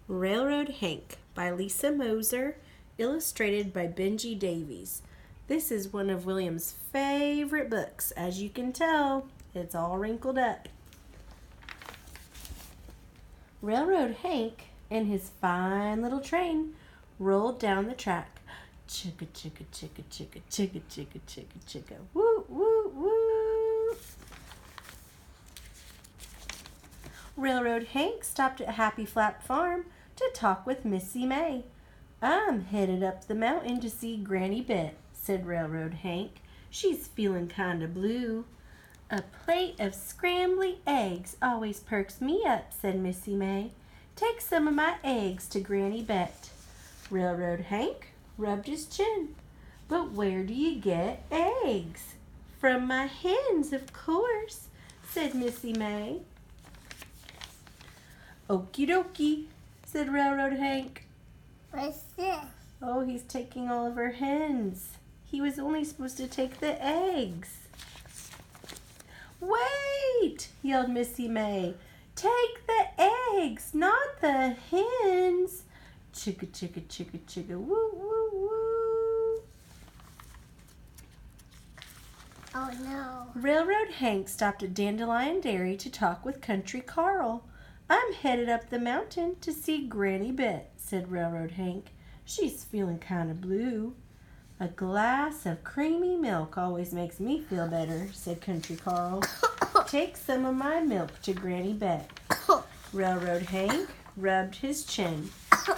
Railroad Hank by Lisa Moser, illustrated by Benji Davies. This is one of William's favorite books. As you can tell, it's all wrinkled up. Railroad Hank and his fine little train rolled down the track. Chicka, chicka, chicka, chicka, chicka, chicka, chicka, chicka, woo, woo, woo. Railroad Hank stopped at Happy Flap Farm to talk with Missy May. "I'm headed up the mountain to see Granny Bet," said Railroad Hank. "She's feeling kinda blue." "A plate of scrambling eggs always perks me up," said Missy May. "Take some of my eggs to Granny Bet." Railroad Hank rubbed his chin. "But where do you get eggs?" "From my hens, of course," said Missy May. "Okie dokie," said Railroad Hank. What's this? "Oh, he's taking all of her hens. He was only supposed to take the eggs." "Wait!" yelled Missy May. "Take the eggs, not the hens." Chicka, chicka, chicka, chicka, woo, woo, woo. Oh no. Railroad Hank stopped at Dandelion Dairy to talk with Country Carl. "I'm headed up the mountain to see Granny Bet," said Railroad Hank. "She's feeling kind of blue." "A glass of creamy milk always makes me feel better," said Country Carl. "Take some of my milk to Granny Bet." Railroad Hank rubbed his chin.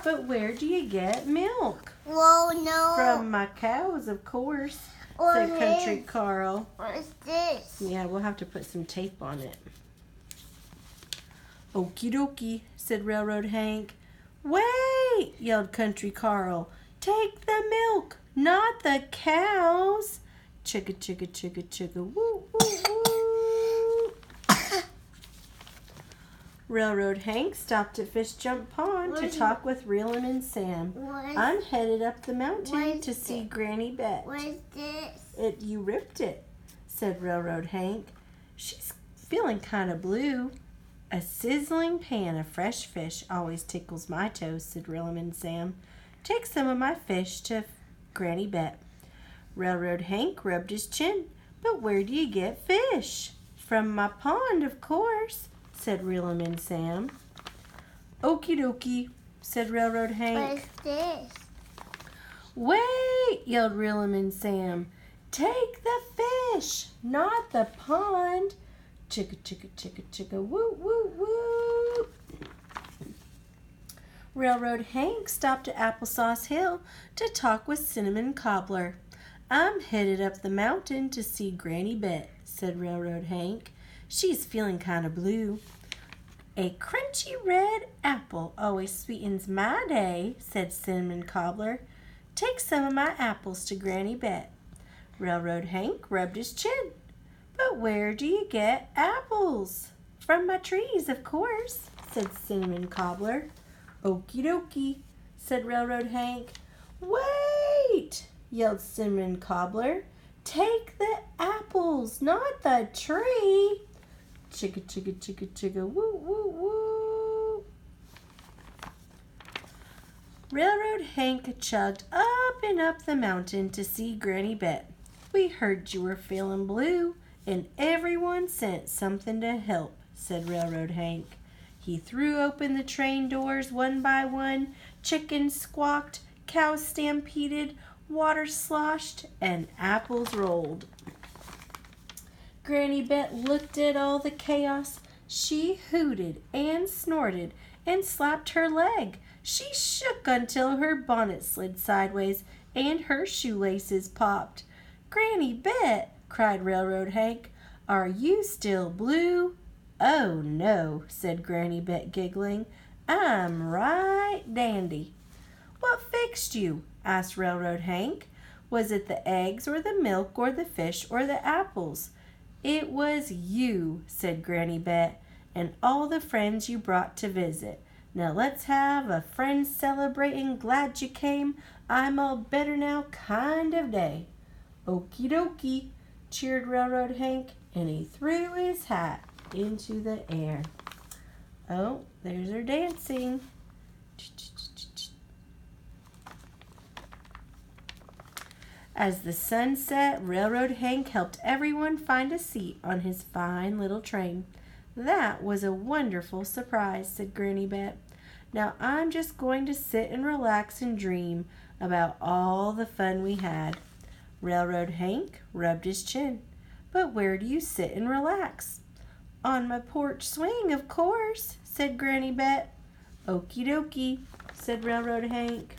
"But where do you get milk?" Whoa, no. "From my cows, of course," Or said Country hens. Carl. What's this? "Yeah, we'll have to put some tape on it." "Okie dokie," said Railroad Hank. "Wait!" yelled Country Carl. "Take the milk, not the cows." Chicka, chicka, chicka, chicka, woo, woo, woo. Railroad Hank stopped at Fish Jump Pond to talk with Reelin and Sam. "I'm headed up the mountain to see Granny Bet." What's this? You ripped it," said Railroad Hank. "She's feeling kind of blue." "A sizzling pan of fresh fish always tickles my toes," said Reelin and Sam. "Take some of my fish to Granny Bet." Railroad Hank rubbed his chin. "But where do you get fish?" "From my pond, of course," said Reelin and Sam. "Okie dokie," said Railroad Hank. What's this? "Wait!" yelled Reelin and Sam. "Take the fish, not the pond." Chicka, chicka, chicka, chicka, woo, woo, woo. Railroad Hank stopped at Applesauce Hill to talk with Cinnamon Cobbler. "I'm headed up the mountain to see Granny Bet," said Railroad Hank. "She's feeling kind of blue." "A crunchy red apple always sweetens my day," said Cinnamon Cobbler. "Take some of my apples to Granny Bet." Railroad Hank rubbed his chin. "But where do you get apples?" "From my trees, of course," said Cinnamon Cobbler. "Okie dokie," said Railroad Hank. "Wait!" yelled Cinnamon Cobbler. "Take the apples, not the tree." Chicka, chicka, chicka, chicka, woo, woo, woo. Railroad Hank chugged up and up the mountain to see Granny Bet. "We heard you were feeling blue, and everyone sent something to help," said Railroad Hank. He threw open the train doors one by one. Chickens squawked, cows stampeded, water sloshed, and apples rolled. Granny Bet looked at all the chaos. She hooted and snorted and slapped her leg. She shook until her bonnet slid sideways and her shoelaces popped. "Granny Bet," cried Railroad Hank, "are you still blue?" "Oh, no," said Granny Bet, giggling. "I'm right dandy." "What fixed you?" asked Railroad Hank. "Was it the eggs or the milk or the fish or the apples?" "It was you," said Granny Bet, "and all the friends you brought to visit. Now let's have a friends celebrating glad you came, I'm all better now kind of day." "Okie dokie," cheered Railroad Hank, and he threw his hat into the air. Oh, there's her dancing. As the sun set, Railroad Hank helped everyone find a seat on his fine little train. "That was a wonderful surprise," said Granny Bet. "Now I'm just going to sit and relax and dream about all the fun we had." Railroad Hank rubbed his chin. "But where do you sit and relax?" "On my porch swing, of course," said Granny Bet. "Okie dokie," said Railroad Hank.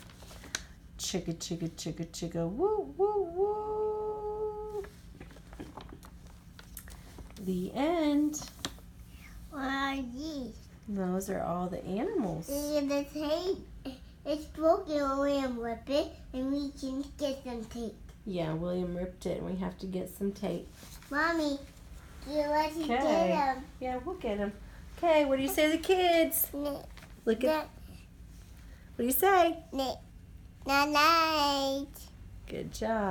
Chicka, chicka, chicka, chicka, woo, woo, woo. The end. What are these? Those are all the animals. The tape. It's broken. William rip it, and we can get some tape. Yeah, William ripped it, and we have to get some tape. Mommy, let's get them. Yeah, we'll get them. Okay, what do you say to the kids? Look at. What do you say? Night. Night. Good job.